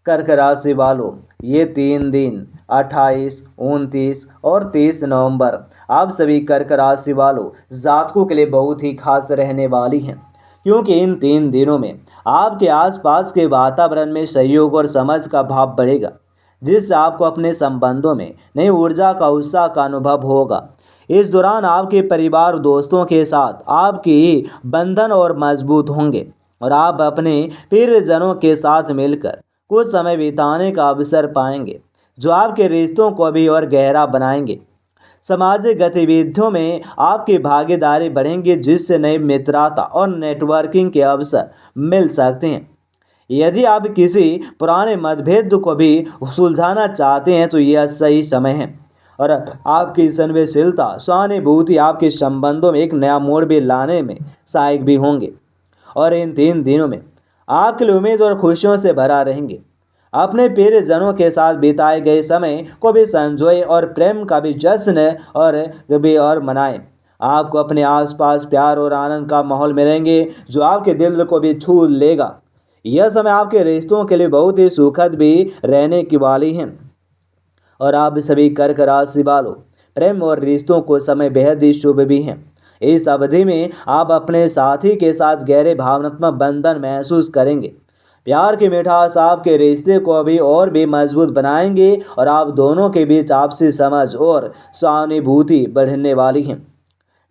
कर्क राशि वालों, ये 3 दिन 28, 29 और 30 नवंबर आप सभी कर्क राशि वालों जातकों के लिए बहुत ही खास रहने वाली हैं, क्योंकि इन 3 दिनों में आपके आसपास के वातावरण में सहयोग और समझ का भाव बढ़ेगा, जिससे आपको अपने संबंधों में नई ऊर्जा का उत्साह का अनुभव होगा। इस दौरान आपके परिवार दोस्तों के साथ आपकी बंधन और मजबूत होंगे और आप अपने प्रियजनों के साथ मिलकर कुछ समय बिताने का अवसर पाएंगे, जो आपके रिश्तों को भी और गहरा बनाएंगे। सामाजिक गतिविधियों में आपकी भागीदारी बढ़ेंगी, जिससे नई मित्रता और नेटवर्किंग के अवसर मिल सकते हैं। यदि आप किसी पुराने मतभेद को भी सुलझाना चाहते हैं तो यह सही समय है, और आपकी संवेदनशीलता सहानुभूति आपके संबंधों में एक नया मोड़ भी लाने में सहायक भी होंगे। और इन 3 दिनों में आपके लिए उम्मीद और खुशियों से भरा रहेंगे। अपने प्रियजनों के साथ बिताए गए समय को भी संजोए और प्रेम का भी जश्न और मनाएं। आपको अपने आसपास प्यार और आनंद का माहौल मिलेंगे, जो आपके दिल को भी छू लेगा। यह समय आपके रिश्तों के लिए बहुत ही सुखद भी रहने की वाली है। और आप सभी कर्क राशि वालों, प्रेम और रिश्तों को समय बेहद ही शुभ भी हैं। इस अवधि में आप अपने साथी के साथ गहरे भावनात्मक बंधन महसूस करेंगे। प्यार की मिठास आपके रिश्ते को भी और भी मजबूत बनाएंगे और आप दोनों के बीच आपसी समझ और सहानुभूति बढ़ने वाली है,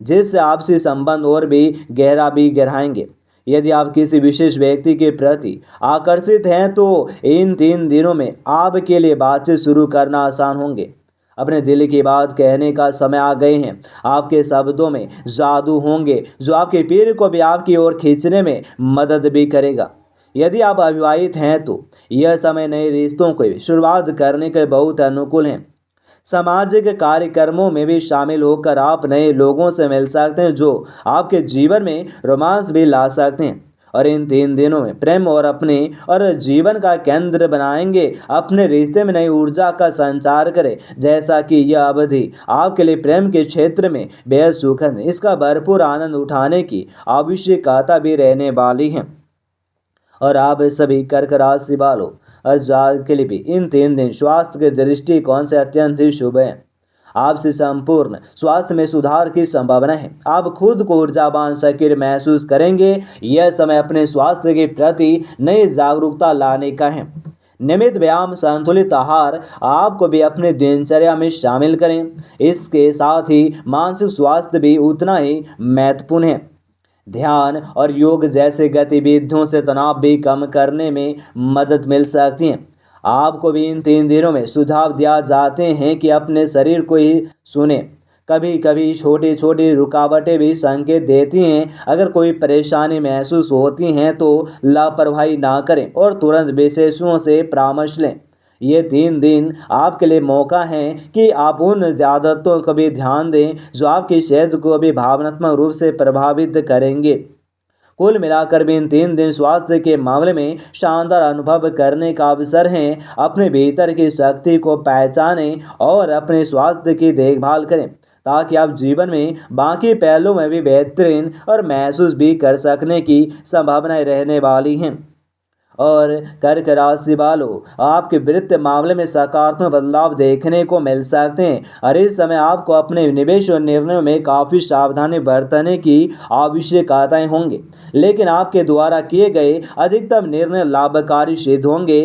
जिससे आपसी संबंध और भी गहराएंगे। यदि आप किसी विशेष व्यक्ति के प्रति आकर्षित हैं तो इन 3 दिनों में आपके लिए बातचीत शुरू करना आसान होंगे। अपने दिल की बात कहने का समय आ गए हैं। आपके शब्दों में जादू होंगे, जो आपके पीर को भी आपकी ओर खींचने में मदद भी करेगा। यदि आप अविवाहित हैं तो यह समय नए रिश्तों को शुरुआत करने के लिए बहुत अनुकूल है। सामाजिक कार्यक्रमों में भी शामिल होकर आप नए लोगों से मिल सकते हैं, जो आपके जीवन में रोमांस भी ला सकते हैं। और इन 3 दिनों में प्रेम और अपने और जीवन का केंद्र बनाएंगे। अपने रिश्ते में नई ऊर्जा का संचार करें, जैसा कि यह अवधि आपके लिए प्रेम के क्षेत्र में बेहद सुखद है। इसका भरपूर आनंद उठाने की आवश्यकता भी रहने वाली है। और आप सभी कर्क राशि वालों और जातकों के लिए भी इन 3 दिन स्वास्थ्य के दृष्टिकोण से अत्यंत ही शुभ है। आपसे संपूर्ण स्वास्थ्य में सुधार की संभावना है। आप खुद को ऊर्जावान सक्रिय महसूस करेंगे। यह समय अपने स्वास्थ्य के प्रति नई जागरूकता लाने का है। नियमित व्यायाम, संतुलित आहार आपको भी अपने दिनचर्या में शामिल करें। इसके साथ ही मानसिक स्वास्थ्य भी उतना ही महत्वपूर्ण है। ध्यान और योग जैसे गतिविधियों से तनाव भी कम करने में मदद मिल सकती है। आपको भी इन 3 दिनों में सुझाव दिया जाते हैं कि अपने शरीर को ही सुने। कभी कभी छोटी छोटी रुकावटें भी संकेत देती हैं। अगर कोई परेशानी महसूस होती है तो लापरवाही ना करें और तुरंत विशेषज्ञों से परामर्श लें। ये 3 दिन आपके लिए मौका है कि आप उन आदतों को भी ध्यान दें जो आपकी सेहत को भी भावनात्मक रूप से प्रभावित करेंगे। कुल मिलाकर भी इन 3 दिन स्वास्थ्य के मामले में शानदार अनुभव करने का अवसर है। अपने भीतर की शक्ति को पहचानें और अपने स्वास्थ्य की देखभाल करें, ताकि आप जीवन में बाकी पहलुओं में भी बेहतरीन और महसूस भी कर सकने की संभावनाएं रहने वाली हैं। और कर्क राशि वालों, आपके वित्तीय मामले में सकारात्मक बदलाव देखने को मिल सकते हैं। और इस समय आपको अपने निवेश और निर्णयों में काफ़ी सावधानी बरतने की आवश्यकताएं होंगी, लेकिन आपके द्वारा किए गए अधिकतम निर्णय लाभकारी सिद्ध होंगे।